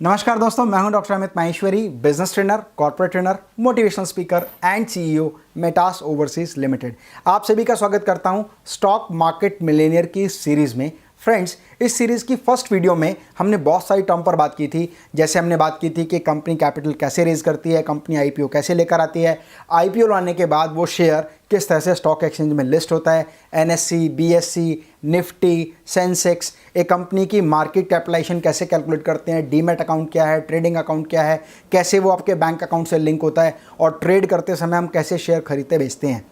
नमस्कार दोस्तों, मैं हूं doctor Amit Maheshwari, business trainer, corporate trainer, motivational speaker and CEO Metas overseas limited. आप सभी का स्वागत करता हूं स्टॉक मार्केट मिलेनियर की सीरीज में। फ्रेंड्स, इस सीरीज़ की फर्स्ट वीडियो में हमने बहुत सारी टर्म पर बात की थी। जैसे हमने बात की थी कि कंपनी कैपिटल कैसे रेज करती है, कंपनी आईपीओ कैसे लेकर आती है, आईपीओ लाने के बाद वो शेयर किस तरह से स्टॉक एक्सचेंज में लिस्ट होता है, एनएससी, बीएससी, निफ्टी, सेंसेक्स, एक कंपनी की मार्केट कैपिटलाइजेशन कैसे कैलकुलेट करते हैं, डीमैट अकाउंट क्या है, ट्रेडिंग अकाउंट क्या है, कैसे वो आपके बैंक अकाउंट से लिंक होता है, और ट्रेड करते समय हम कैसे शेयर खरीदते बेचते हैं,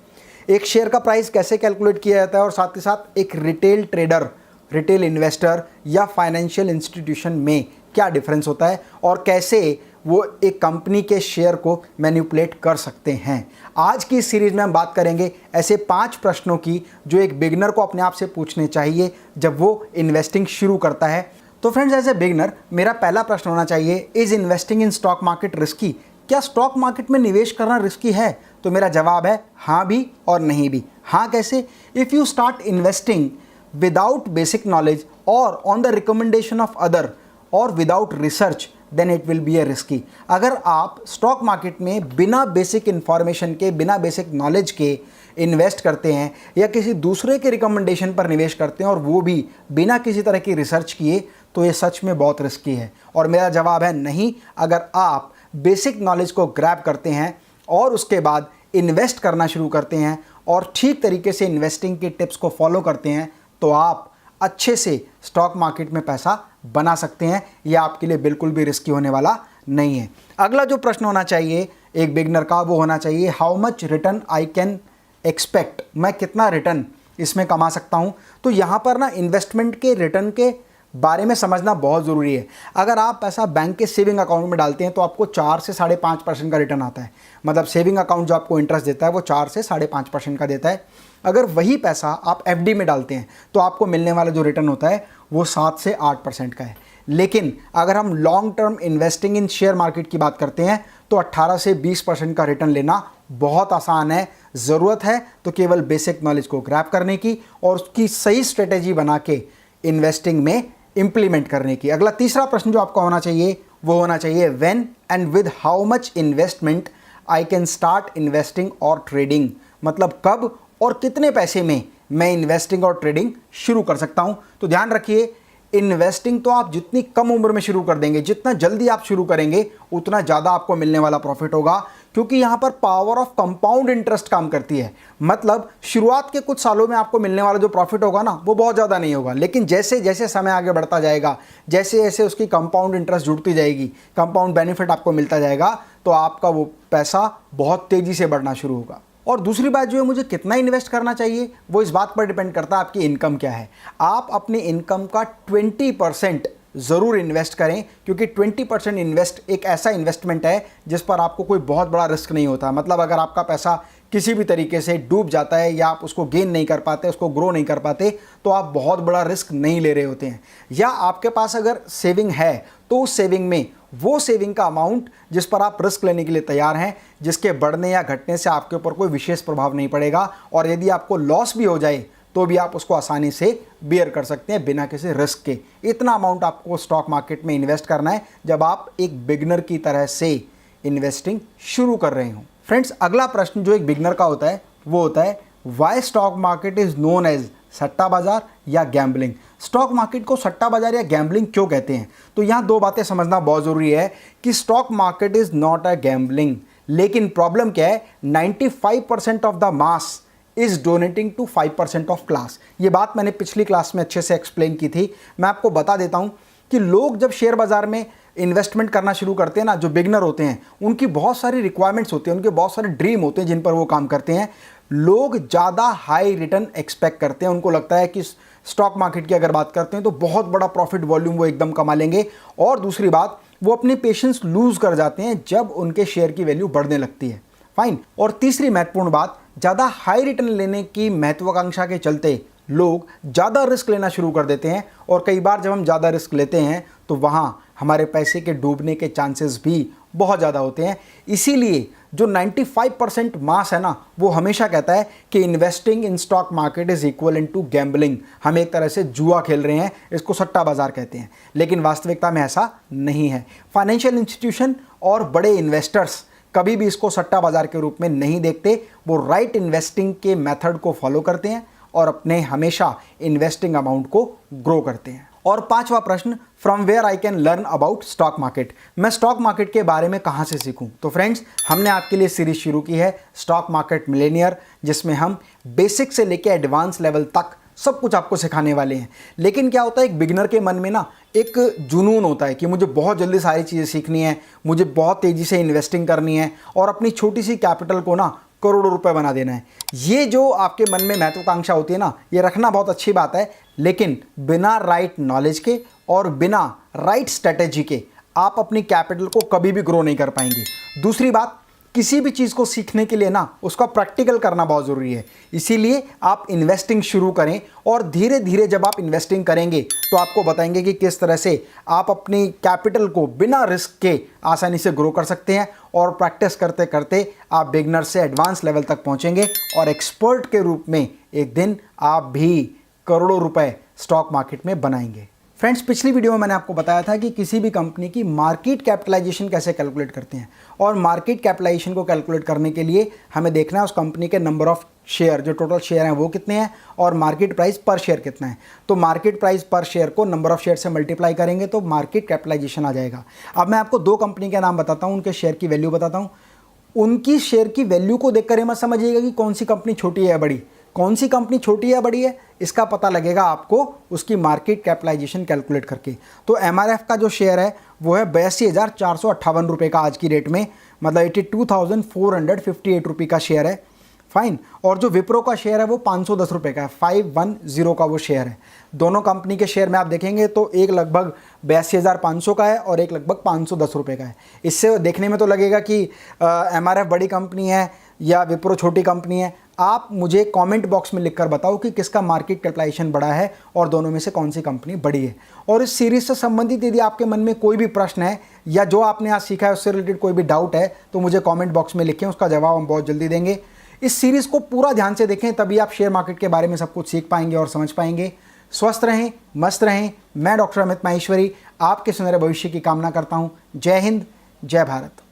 एक शेयर का प्राइस कैसे कैलकुलेट किया जाता है, और साथ ही साथ एक रिटेल ट्रेडर, रिटेल इन्वेस्टर या फाइनेंशियल इंस्टीट्यूशन में क्या डिफरेंस होता है, और कैसे वो एक कंपनी के शेयर को मैनिपुलेट कर सकते हैं। आज की इस सीरीज़ में हम बात करेंगे ऐसे 5 प्रश्नों की जो एक बिगिनर को अपने आप से पूछने चाहिए जब वो इन्वेस्टिंग शुरू करता है। तो फ्रेंड्स, एज ए बिगिनर मेरा पहला प्रश्न होना चाहिए, is investing in stock market risky? क्या स्टॉक मार्केट में निवेश करना रिस्की है? तो मेरा जवाब है हाँ भी और नहीं भी। हाँ कैसे? If you start investing without basic knowledge or on the recommendation of other or without research, then it will be a risky। अगर आप स्टॉक मार्केट में बिना बेसिक इन्फॉर्मेशन के, बिना बेसिक नॉलेज के इन्वेस्ट करते हैं या किसी दूसरे के रिकमेंडेशन पर निवेश करते हैं और वो भी बिना किसी तरह की रिसर्च किए, तो ये सच में बहुत रिस्की है। और मेरा जवाब है नहीं। अगर आप बेसिक नॉलेज को ग्रैब करते हैं और उसके बाद इन्वेस्ट करना शुरू करते हैं और ठीक तरीके से इन्वेस्टिंग की टिप्स को फॉलो करते हैं, तो आप अच्छे से स्टॉक मार्केट में पैसा बना सकते हैं। यह आपके लिए बिल्कुल भी रिस्की होने वाला नहीं है। अगला जो प्रश्न होना चाहिए एक बिगनर का, वो होना चाहिए how much return I can expect? मैं कितना रिटर्न इसमें कमा सकता हूं? तो यहां पर ना इन्वेस्टमेंट के रिटर्न के बारे में समझना बहुत ज़रूरी है। अगर आप पैसा बैंक के सेविंग अकाउंट में डालते हैं तो आपको 4 से 5.5% का रिटर्न आता है। मतलब सेविंग अकाउंट जो आपको इंटरेस्ट देता है वो 4 से 5.5% का देता है। अगर वही पैसा आप एफडी में डालते हैं तो आपको मिलने वाला जो रिटर्न होता है वो 7 से 8% का है। लेकिन अगर हम long term investing in share market की बात करते हैं तो 18 से 20% का रिटर्न लेना बहुत आसान है। ज़रूरत है तो केवल बेसिक नॉलेज को ग्रैब करने की और उसकी सही स्ट्रेटेजी बना के इन्वेस्टिंग में इंप्लीमेंट करने की। अगला तीसरा प्रश्न जो आपका होना चाहिए वो होना चाहिए when and with how much investment I can start investing और ट्रेडिंग? मतलब कब और कितने पैसे में मैं इन्वेस्टिंग और ट्रेडिंग शुरू कर सकता हूं। तो ध्यान रखिए, इन्वेस्टिंग तो आप जितनी कम उम्र में शुरू कर देंगे, जितना जल्दी आप शुरू करेंगे उतना ज़्यादा आपको मिलने वाला प्रॉफिट होगा, क्योंकि यहाँ पर पावर ऑफ कंपाउंड इंटरेस्ट काम करती है। मतलब शुरुआत के कुछ सालों में आपको मिलने वाला जो प्रॉफिट होगा ना वो बहुत ज़्यादा नहीं होगा, लेकिन जैसे जैसे समय आगे बढ़ता जाएगा, जैसे जैसे उसकी कंपाउंड इंटरेस्ट जुड़ती जाएगी, कंपाउंड बेनिफिट आपको मिलता जाएगा, तो आपका वो पैसा बहुत तेज़ी से बढ़ना शुरू होगा। और दूसरी बात जो है, मुझे कितना इन्वेस्ट करना चाहिए वो इस बात पर डिपेंड करता है आपकी इनकम क्या है। आप अपनी इनकम का 20% ज़रूर इन्वेस्ट करें, क्योंकि 20% इन्वेस्ट एक ऐसा इन्वेस्टमेंट है जिस पर आपको कोई बहुत बड़ा रिस्क नहीं होता। मतलब अगर आपका पैसा किसी भी तरीके से डूब जाता है या आप उसको गेन नहीं कर पाते, उसको ग्रो नहीं कर पाते, तो आप बहुत बड़ा रिस्क नहीं ले रहे होते हैं। या आपके पास अगर सेविंग है तो उस सेविंग में वो सेविंग का अमाउंट जिस पर आप रिस्क लेने के लिए तैयार हैं, जिसके बढ़ने या घटने से आपके ऊपर कोई विशेष प्रभाव नहीं पड़ेगा, और यदि आपको लॉस भी हो जाए तो भी आप उसको आसानी से बियर कर सकते हैं बिना किसी रिस्क के। इतना अमाउंट आपको स्टॉक मार्केट में इन्वेस्ट करना है जब आप एक बिगनर की तरह से इन्वेस्टिंग शुरू कर रहे हो। फ्रेंड्स, अगला प्रश्न जो एक बिगनर का होता है वो होता है why stock market is known as सट्टा बाजार या गैम्बलिंग? स्टॉक मार्केट को सट्टा बाजार या गैम्बलिंग क्यों कहते हैं? तो यहाँ 2 बातें समझना बहुत ज़रूरी है कि stock market is not a gambling, लेकिन प्रॉब्लम क्या है, 95% of the mass is donating to 5% of class. ये बात मैंने पिछली क्लास में अच्छे से एक्सप्लेन की थी। मैं आपको बता देता हूँ कि लोग जब शेयर बाजार में इन्वेस्टमेंट करना शुरू करते हैं ना, जो बिगनर होते हैं उनकी बहुत सारी रिक्वायरमेंट्स होती हैं, उनके बहुत सारे ड्रीम होते हैं जिन पर वो काम करते हैं। लोग ज़्यादा हाई रिटर्न एक्सपेक्ट करते हैं, उनको लगता है कि स्टॉक मार्केट की अगर बात करते हैं तो बहुत बड़ा प्रॉफिट वॉल्यूम वो एकदम कमा लेंगे। और दूसरी बात, वो अपनी पेशेंस लूज कर जाते हैं जब उनके शेयर की वैल्यू बढ़ने लगती है। फाइन। और तीसरी महत्वपूर्ण बात, ज़्यादा हाई रिटर्न लेने की महत्वाकांक्षा के चलते लोग ज़्यादा रिस्क लेना शुरू कर देते हैं, और कई बार जब हम ज़्यादा रिस्क लेते हैं तो वहाँ हमारे पैसे के डूबने के चांसेस भी बहुत ज़्यादा होते हैं। इसीलिए जो 95% मास है ना, वो हमेशा कहता है कि investing in stock market is equal to gambling. हम एक तरह से जुआ खेल रहे हैं, इसको सट्टा बाजार कहते हैं। लेकिन वास्तविकता में ऐसा नहीं है। फाइनेंशियल इंस्टीट्यूशन और बड़े इन्वेस्टर्स कभी भी इसको सट्टा बाजार के रूप में नहीं देखते। वो राइट इन्वेस्टिंग के मेथड को फॉलो करते हैं और अपने हमेशा इन्वेस्टिंग अमाउंट को ग्रो करते हैं। और पांचवा प्रश्न, from where I can learn about stock market. मैं स्टॉक मार्केट के बारे में कहां से सीखूं? तो फ्रेंड्स, हमने आपके लिए सीरीज शुरू की है स्टॉक मार्केट मिलेनियर, जिसमें हम बेसिक से लेकर एडवांस लेवल तक सब कुछ आपको सिखाने वाले हैं। लेकिन क्या होता है, एक बिगिनर के मन में ना एक जुनून होता है कि मुझे बहुत जल्दी सारी चीज़ें सीखनी है, मुझे बहुत तेज़ी से इन्वेस्टिंग करनी है और अपनी छोटी सी कैपिटल को ना करोड़ों रुपए बना देना है। ये जो आपके मन में महत्वाकांक्षा होती है ना, ये रखना बहुत अच्छी बात है। लेकिन बिना राइट नॉलेज के और बिना राइट स्ट्रेटेजी के आप अपनी कैपिटल को कभी भी ग्रो नहीं कर पाएंगे। दूसरी बात, किसी भी चीज़ को सीखने के लिए ना उसका प्रैक्टिकल करना बहुत ज़रूरी है। इसीलिए आप इन्वेस्टिंग शुरू करें और धीरे धीरे जब आप इन्वेस्टिंग करेंगे तो आपको बताएंगे कि किस तरह से आप अपनी कैपिटल को बिना रिस्क के आसानी से ग्रो कर सकते हैं। और प्रैक्टिस करते करते आप बिगनर से एडवांस लेवल तक पहुंचेंगे और एक्सपर्ट के रूप में एक दिन आप भी करोड़ों रुपए स्टॉक मार्केट में बनाएंगे। फ्रेंड्स, पिछली वीडियो में मैंने आपको बताया था कि किसी भी कंपनी की मार्केट कैपिटलाइजेशन कैसे कैलकुलेट करते हैं। और मार्केट कैपिटलाइजेशन को कैलकुलेट करने के लिए हमें देखना है उस कंपनी के नंबर ऑफ शेयर, जो टोटल शेयर हैं वो कितने हैं और मार्केट प्राइस पर शेयर कितना है। तो मार्केट प्राइस पर शेयर को नंबर ऑफ शेयर से मल्टीप्लाई करेंगे तो मार्केट कैपिटलाइजेशन आ जाएगा। अब मैं आपको दो कंपनी के नाम बताता हूँ, उनके शेयर की वैल्यू बताता हूँ। उनकी शेयर की वैल्यू को देखकर ये मत समझिएगा कि कौन सी कंपनी छोटी है या बड़ी। कौन सी कंपनी छोटी या बड़ी है इसका पता लगेगा आपको उसकी मार्केट कैपिटलाइजेशन कैलकुलेट करके। तो एमआरएफ का जो शेयर है वो है 82,458 रुपये का आज की रेट में, मतलब 82,458 रुपये का शेयर है। फाइन। और जो विप्रो का शेयर है वो 510 रुपये का है, 510 का वो शेयर है। दोनों कंपनी के शेयर में आप देखेंगे तो एक लगभग 82,500 का है और एक लगभग 510 रुपये का है। इससे देखने में तो लगेगा कि एमआरएफ बड़ी कंपनी है या विप्रो छोटी कंपनी है। आप मुझे कमेंट बॉक्स में लिखकर बताओ कि किसका मार्केट कैपिटलाइजेशन बड़ा है और दोनों में से कौन सी कंपनी बड़ी है। और इस सीरीज से संबंधित यदि आपके मन में कोई भी प्रश्न है या जो आपने आज सीखा है उससे रिलेटेड कोई भी डाउट है तो मुझे कमेंट बॉक्स में लिखें, उसका जवाब हम बहुत जल्दी देंगे। इस सीरीज़ को पूरा ध्यान से देखें, तभी आप शेयर मार्केट के बारे में सब कुछ सीख पाएंगे और समझ पाएंगे। स्वस्थ रहें, मस्त रहें। मैं डॉक्टर अमित माहेश्वरी आपके सुनहरे भविष्य की कामना करता हूँ। जय हिंद, जय भारत।